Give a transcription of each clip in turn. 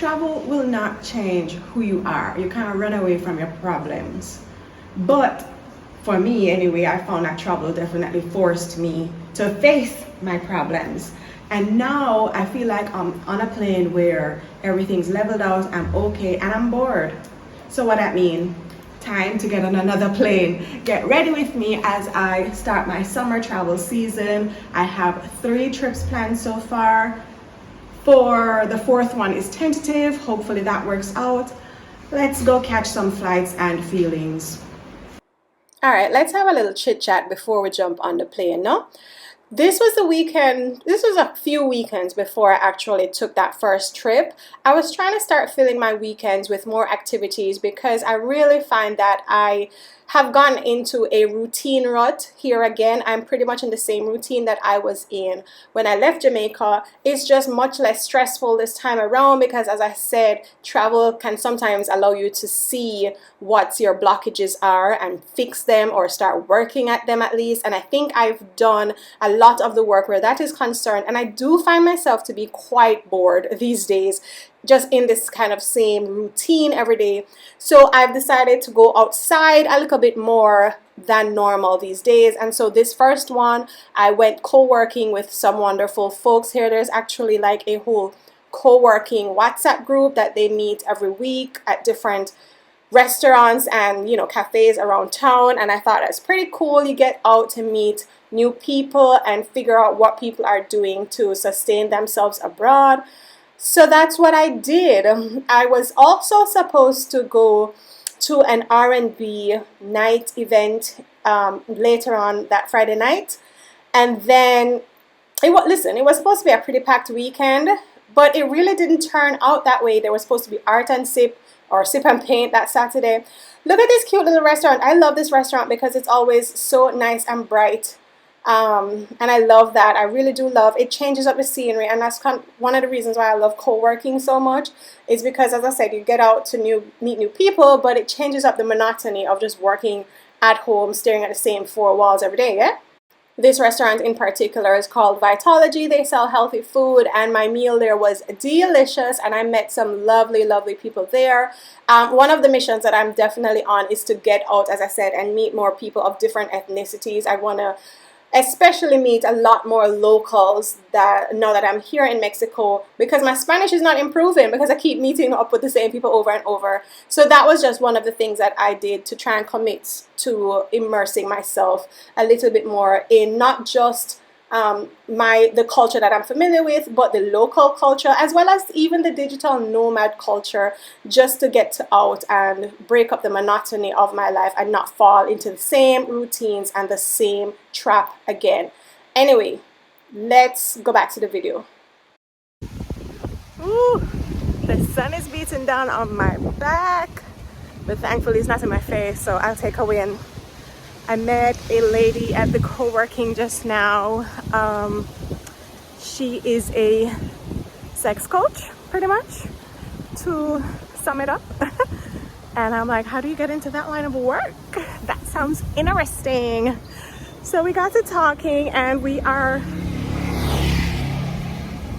travel will not change who you are. You kind of run away from your problems. But for me anyway, I found that travel definitely forced me to face my problems. And now I feel like I'm on a plane where everything's leveled out, I'm okay, and I'm bored. So what that mean? Time to get on another plane. Get ready with me as I start my summer travel season. I have 3 trips planned so far. For the 4th one is tentative. Hopefully that works out. Let's go catch some flights and feelings. All right, let's have a little chit chat before we jump on the plane, no? This was the weekend, this was a few weekends before I actually took that first trip. I was trying to start filling my weekends with more activities because I really find that I have gone into a routine rut here again. I'm pretty much in the same routine that I was in when I left Jamaica. It's just much less stressful this time around because, as I said, travel can sometimes allow you to see what your blockages are and fix them or start working at them at least. And I think I've done a lot of the work where that is concerned. And I do find myself to be quite bored these days, just in this kind of same routine every day. So I've decided to go outside a little bit more than normal these days. And so this first one, I went co-working with some wonderful folks here. There's actually like a whole co-working WhatsApp group that they meet every week at different restaurants and, you know, cafes around town. And I thought that's pretty cool. You get out to meet new people and figure out what people are doing to sustain themselves abroad. So that's what I did. I was also supposed to go to an R&B night event later on that Friday night. And then, it was supposed to be a pretty packed weekend, but it really didn't turn out that way. There was supposed to be art and sip, or sip and paint, that Saturday. Look at this cute little restaurant. I love this restaurant because it's always so nice and bright. And I love that. I really do love it. Changes up the scenery, and that's one of the reasons why I love co-working so much, is because, as I said, you get out to meet new people, but it changes up the monotony of just working at home, staring at the same 4 walls every day. Yeah. This restaurant in particular is called Vitology. They sell healthy food, and my meal there was delicious, and I met some lovely, lovely people there. One of the missions that I'm definitely on is to get out, as I said, and meet more people of different ethnicities. I want to especially meet a lot more locals that now that I'm here in Mexico, because my Spanish is not improving because I keep meeting up with the same people over and over. So that was just one of the things that I did to try and commit to immersing myself a little bit more in not just the culture that I'm familiar with, but the local culture, as well as even the digital nomad culture, just to get out and break up the monotony of my life and not fall into the same routines and the same trap again. Anyway, let's go back to the video. Ooh, the sun is beating down on my back, but thankfully it's not in my face, so I'll take a win. I met a lady at the co-working just now. She is a sex coach, pretty much, to sum it up. And I'm like, how do you get into that line of work? That sounds interesting. So we got to talking, and we are...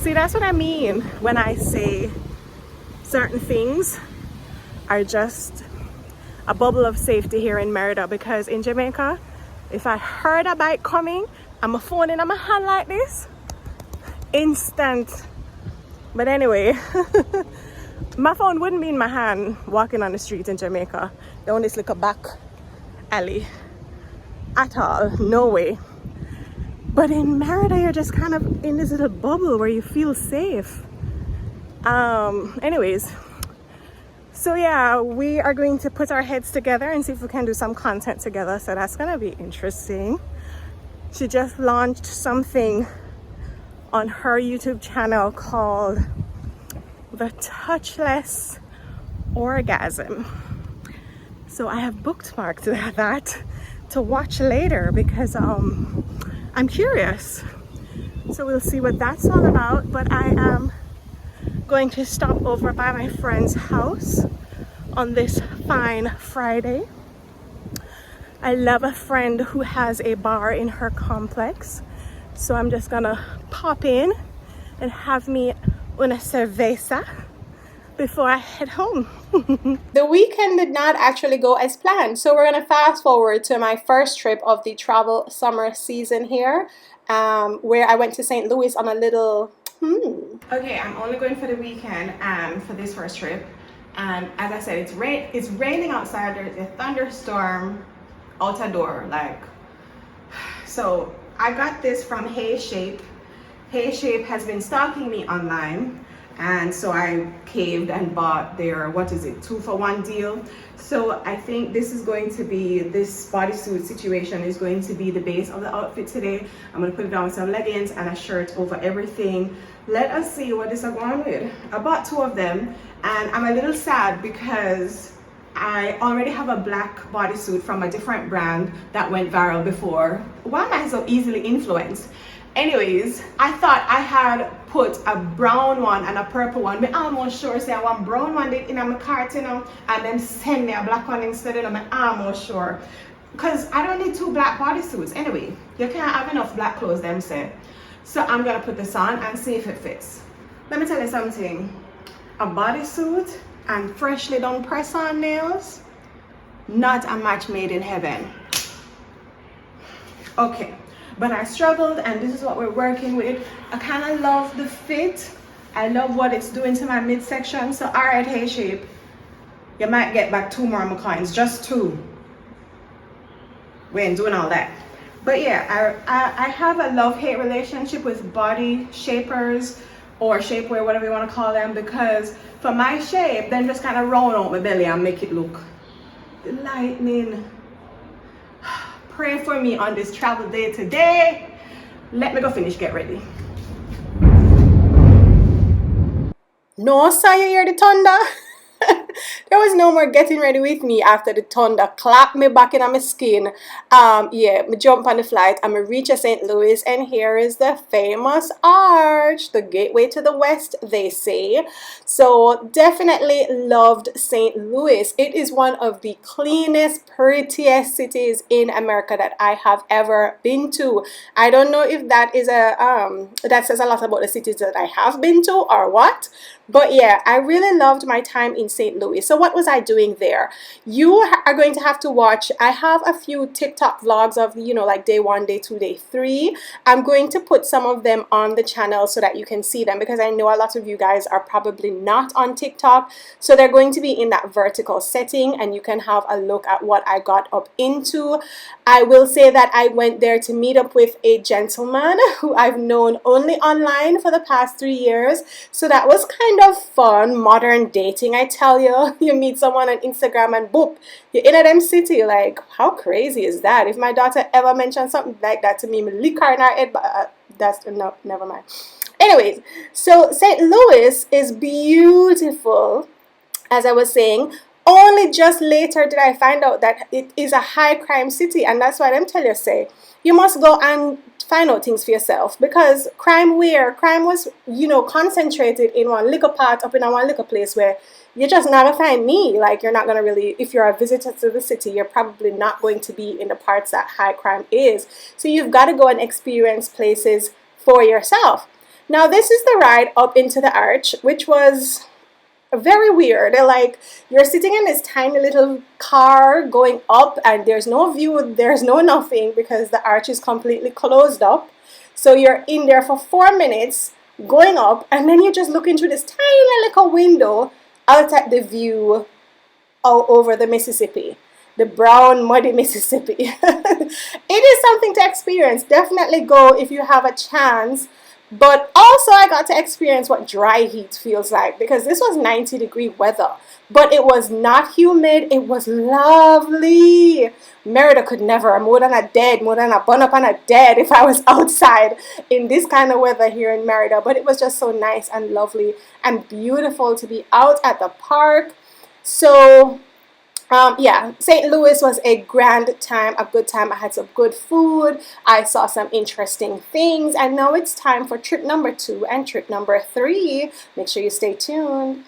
See, that's what I mean when I say certain things are just a bubble of safety here in Merida, because in Jamaica, if I heard a bike coming and my phone in my hand like this, instant. But anyway, my phone wouldn't be in my hand walking on the street in Jamaica. Down this little back alley at all, no way. But in Merida, you're just kind of in this little bubble where you feel safe. Anyways, so yeah, we are going to put our heads together and see if we can do some content together. So that's gonna be interesting. She just launched something on her YouTube channel called The Touchless Orgasm. So I have bookmarked that to watch later because I'm curious. So we'll see what that's all about. But I am going to stop over by my friend's house on this fine Friday. I love a friend who has a bar in her complex, so I'm just gonna pop in and have me una cerveza before I head home. The weekend did not actually go as planned, so we're gonna fast forward to my first trip of the travel summer season here, where I went to St. Louis on a little Okay, I'm only going for the weekend for this first trip, and as I said, it's raining outside. There's a thunderstorm out the door, like, so I got this from Hey Shape. Hey Shape has been stalking me online, and so I caved and bought their, what is it, 2-for-1 deal. So I think this bodysuit situation is going to be the base of the outfit today. I'm gonna put it on with some leggings and a shirt over everything. Let us see what this is going with. I bought 2 of them, and I'm a little sad because I already have a black bodysuit from a different brand that went viral before. Why am I so easily influenced? Anyways, I thought I had put a brown one and a purple one. I'm almost sure say I want brown one in my cart, you know, and then send me a black one instead, you know, I'm almost sure. Because I don't need 2 black bodysuits. Anyway, you can't have enough black clothes, them say. So I'm gonna put this on and see if it fits. Let me tell you something. A bodysuit and freshly done press-on nails, not a match made in heaven. Okay. But I struggled, and this is what we're working with. I kind of love the fit. I love what it's doing to my midsection. So, all right, Hey Shape, you might get back 2 more coins, just 2. We ain't doing all that. But yeah, I have a love-hate relationship with body shapers or shapewear, whatever you want to call them, because for my shape, then just kind of round out my belly and make it look lightning. Pray for me on this travel day today. Let me go finish, get ready. No, sir, you hear the thunder? There was no more getting ready with me after the thunder clapped me back in my skin. Yeah, me jump on the flight and me reach St. Louis, and here is the famous arch, the gateway to the west, they say. So definitely loved St. Louis. It is one of the cleanest, prettiest cities in America that I have ever been to. I don't know if that is that says a lot about the cities that I have been to or what. But yeah, I really loved my time in St. Louis. So what was I doing there? You are going to have to watch. I have a few TikTok vlogs of, you know, like day 1, day 2, day 3. I'm going to put some of them on the channel so that you can see them, because I know a lot of you guys are probably not on TikTok. So they're going to be in that vertical setting, and you can have a look at what I got up into. I will say that I went there to meet up with a gentleman who I've known only online for the past 3 years. So that was kind of fun, modern dating, I tell you. You meet someone on Instagram and boop, you're in a them city. Like, how crazy is that? If my daughter ever mentioned something like that to me, me lick her in her head, but that's, no, never mind. Anyways, so St. Louis is beautiful, as I was saying. Only just later did I find out that it is a high crime city, and that's why them tell you, say, you must go and find out things for yourself, because crime was, you know, concentrated in one little part up in one little place where you're just not gonna find me. Like, you're not gonna really, if you're a visitor to the city, you're probably not going to be in the parts that high crime is. So you've got to go and experience places for yourself. Now, this is the ride up into the arch, which was very weird. Like, you're sitting in this tiny little car going up, and there's no view, there's no nothing, because the arch is completely closed up. So you're in there for 4 minutes going up, and then you just look into this tiny little window out at the view all over the Mississippi, the brown muddy Mississippi. It is something to experience. Definitely go if you have a chance. But also I got to experience what dry heat feels like, because this was 90-degree weather, but it was not humid. It was lovely. Merida could never, more than a bun up and a dead if I was outside in this kind of weather here in Merida. But it was just so nice and lovely and beautiful to be out at the park. So yeah, St. Louis was a grand time, a good time. I had some good food. I saw some interesting things. And now it's time for trip number 2 and trip number 3. Make sure you stay tuned.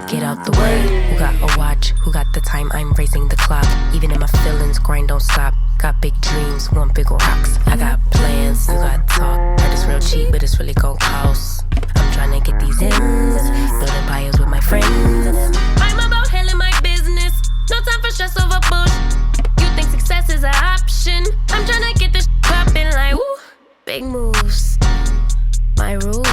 Get out the way. Who got a watch? Who got the time? I'm raising the clock. Even in my feelings, grind don't stop. Got big dreams, want big rocks. I got plans, you got talk. Heard it's real cheap, but it's really gon' cost. I'm trying to get these ends, building empires with my friends. big moves. My rules.